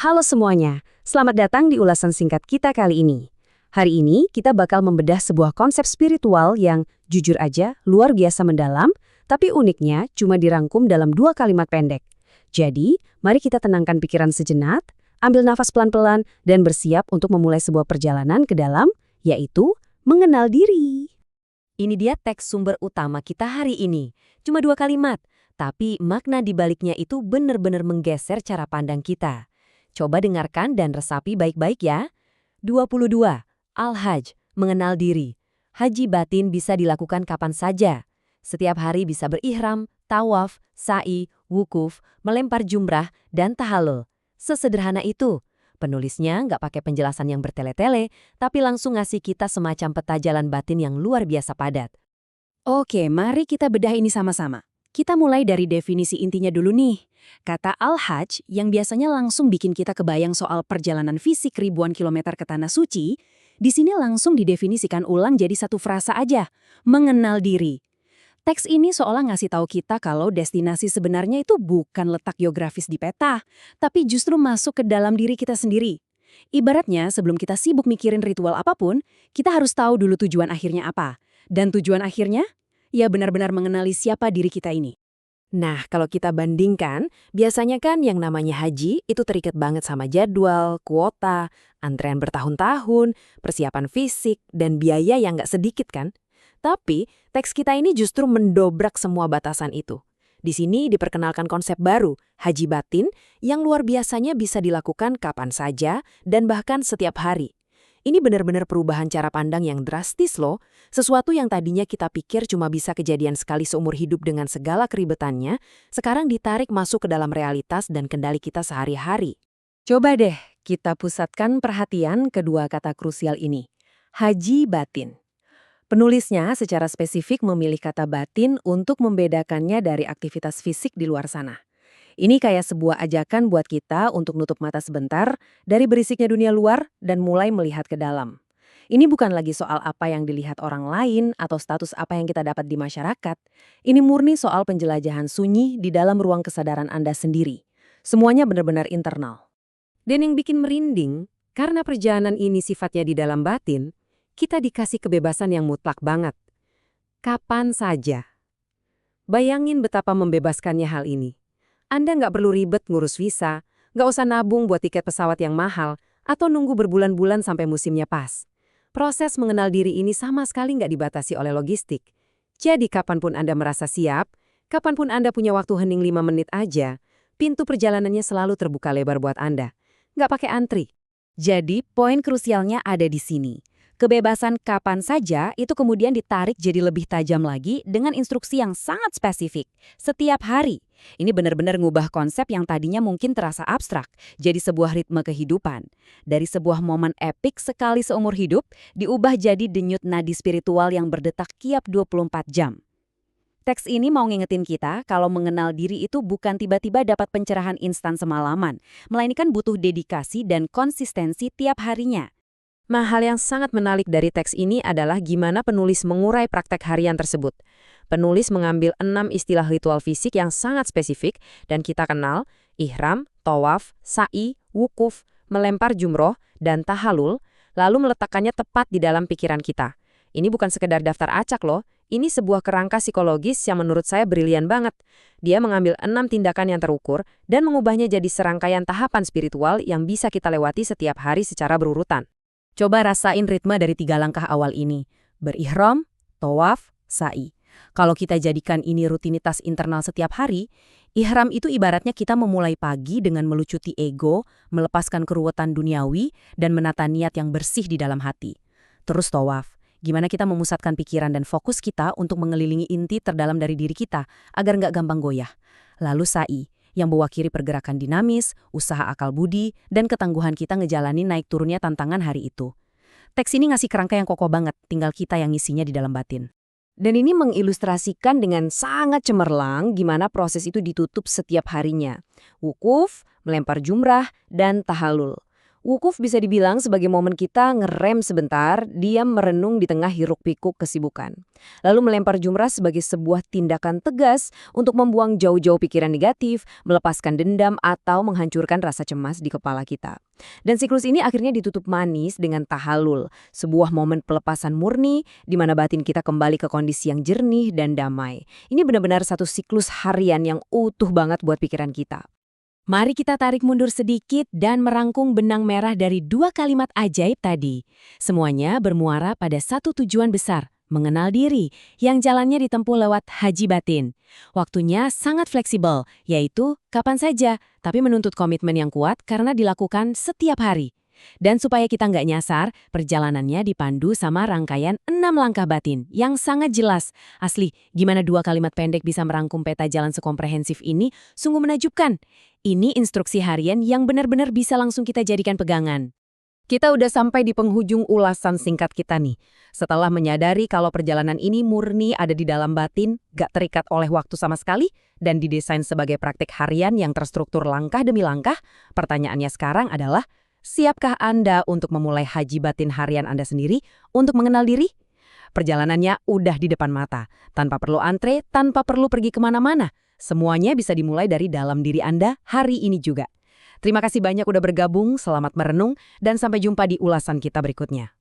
Halo semuanya, selamat datang di ulasan singkat kita kali ini. Hari ini kita bakal membedah sebuah konsep spiritual yang jujur aja luar biasa mendalam, tapi uniknya cuma dirangkum dalam 2 kalimat pendek. Jadi, mari kita tenangkan pikiran sejenak, ambil nafas pelan-pelan, dan bersiap untuk memulai sebuah perjalanan ke dalam, yaitu mengenal diri. Ini dia teks sumber utama kita hari ini. Cuma 2 kalimat, tapi makna di baliknya itu benar-benar menggeser cara pandang kita. Coba dengarkan dan resapi baik-baik ya. 22. Al-Hajj, mengenal diri. Haji batin bisa dilakukan kapan saja. Setiap hari bisa berihram, tawaf, sa'i, wukuf, melempar jumrah, dan tahallul. Sesederhana itu. Penulisnya nggak pakai penjelasan yang bertele-tele, tapi langsung ngasih kita semacam peta jalan batin yang luar biasa padat. Oke, mari kita bedah ini sama-sama. Kita mulai dari definisi intinya dulu nih. Kata Al-Hajj yang biasanya langsung bikin kita kebayang soal perjalanan fisik ribuan kilometer ke Tanah Suci, di sini langsung didefinisikan ulang jadi satu frasa aja, mengenal diri. Teks ini seolah ngasih tahu kita kalau destinasi sebenarnya itu bukan letak geografis di peta, tapi justru masuk ke dalam diri kita sendiri. Ibaratnya sebelum kita sibuk mikirin ritual apapun, kita harus tahu dulu tujuan akhirnya apa. Dan tujuan akhirnya? Ya benar-benar mengenali siapa diri kita ini. Nah, kalau kita bandingkan, biasanya kan yang namanya haji itu terikat banget sama jadwal, kuota, antrean bertahun-tahun, persiapan fisik, dan biaya yang nggak sedikit kan? Tapi, teks kita ini justru mendobrak semua batasan itu. Di sini diperkenalkan konsep baru, haji batin, yang luar biasanya bisa dilakukan kapan saja dan bahkan setiap hari. Ini benar-benar perubahan cara pandang yang drastis loh, sesuatu yang tadinya kita pikir cuma bisa kejadian sekali seumur hidup dengan segala keribetannya, sekarang ditarik masuk ke dalam realitas dan kendali kita sehari-hari. Coba deh kita pusatkan perhatian kedua kata krusial ini, haji batin. Penulisnya secara spesifik memilih kata batin untuk membedakannya dari aktivitas fisik di luar sana. Ini kayak sebuah ajakan buat kita untuk nutup mata sebentar dari berisiknya dunia luar dan mulai melihat ke dalam. Ini bukan lagi soal apa yang dilihat orang lain atau status apa yang kita dapat di masyarakat. Ini murni soal penjelajahan sunyi di dalam ruang kesadaran Anda sendiri. Semuanya benar-benar internal. Dan yang bikin merinding, karena perjalanan ini sifatnya di dalam batin, kita dikasih kebebasan yang mutlak banget. Kapan saja. Bayangin betapa membebaskannya hal ini. Anda nggak perlu ribet ngurus visa, nggak usah nabung buat tiket pesawat yang mahal, atau nunggu berbulan-bulan sampai musimnya pas. Proses mengenal diri ini sama sekali nggak dibatasi oleh logistik. Jadi kapanpun Anda merasa siap, kapanpun Anda punya waktu hening 5 menit aja, pintu perjalanannya selalu terbuka lebar buat Anda. Nggak pakai antri. Jadi poin krusialnya ada di sini. Kebebasan kapan saja itu kemudian ditarik jadi lebih tajam lagi dengan instruksi yang sangat spesifik. Setiap hari. Ini benar-benar ngubah konsep yang tadinya mungkin terasa abstrak, jadi sebuah ritme kehidupan. Dari sebuah momen epik sekali seumur hidup, diubah jadi denyut nadi spiritual yang berdetak tiap 24 jam. Teks ini mau ngingetin kita kalau mengenal diri itu bukan tiba-tiba dapat pencerahan instan semalaman, melainkan butuh dedikasi dan konsistensi tiap harinya. Nah, hal yang sangat menarik dari teks ini adalah gimana penulis mengurai praktek harian tersebut. Penulis mengambil 6 istilah ritual fisik yang sangat spesifik dan kita kenal, ihram, tawaf, sa'i, wukuf, melempar jumroh, dan tahallul, lalu meletakkannya tepat di dalam pikiran kita. Ini bukan sekedar daftar acak loh, ini sebuah kerangka psikologis yang menurut saya brilian banget. Dia mengambil 6 tindakan yang terukur dan mengubahnya jadi serangkaian tahapan spiritual yang bisa kita lewati setiap hari secara berurutan. Coba rasain ritme dari 3 langkah awal ini. Berihram, tawaf, sa'i. Kalau kita jadikan ini rutinitas internal setiap hari, ihram itu ibaratnya kita memulai pagi dengan melucuti ego, melepaskan keruwetan duniawi, dan menata niat yang bersih di dalam hati. Terus tawaf. Gimana kita memusatkan pikiran dan fokus kita untuk mengelilingi inti terdalam dari diri kita, agar nggak gampang goyah. Lalu sa'i, yang mewakili pergerakan dinamis, usaha akal budi, dan ketangguhan kita ngejalanin naik turunnya tantangan hari itu. Teks ini ngasih kerangka yang kokoh banget, tinggal kita yang ngisinya di dalam batin. Dan ini mengilustrasikan dengan sangat cemerlang gimana proses itu ditutup setiap harinya. Wukuf, melempar jumrah, dan tahallul. Wukuf bisa dibilang sebagai momen kita ngerem sebentar, diam merenung di tengah hiruk-pikuk kesibukan. Lalu melempar jumrah sebagai sebuah tindakan tegas untuk membuang jauh-jauh pikiran negatif, melepaskan dendam, atau menghancurkan rasa cemas di kepala kita. Dan siklus ini akhirnya ditutup manis dengan tahalul, sebuah momen pelepasan murni di mana batin kita kembali ke kondisi yang jernih dan damai. Ini benar-benar satu siklus harian yang utuh banget buat pikiran kita. Mari kita tarik mundur sedikit dan merangkum benang merah dari dua kalimat ajaib tadi. Semuanya bermuara pada satu tujuan besar, mengenal diri, yang jalannya ditempuh lewat haji batin. Waktunya sangat fleksibel, yaitu kapan saja, tapi menuntut komitmen yang kuat karena dilakukan setiap hari. Dan supaya kita nggak nyasar, perjalanannya dipandu sama rangkaian 6 langkah batin yang sangat jelas. Asli, gimana dua kalimat pendek bisa merangkum peta jalan sekomprehensif ini? Sungguh menakjubkan. Ini instruksi harian yang benar-benar bisa langsung kita jadikan pegangan. Kita udah sampai di penghujung ulasan singkat kita nih. Setelah menyadari kalau perjalanan ini murni ada di dalam batin, gak terikat oleh waktu sama sekali, dan didesain sebagai praktik harian yang terstruktur langkah demi langkah, pertanyaannya sekarang adalah, siapkah Anda untuk memulai haji batin harian Anda sendiri untuk mengenal diri? Perjalanannya udah di depan mata, tanpa perlu antre, tanpa perlu pergi kemana-mana. Semuanya bisa dimulai dari dalam diri Anda hari ini juga. Terima kasih banyak udah bergabung, selamat merenung, dan sampai jumpa di ulasan kita berikutnya.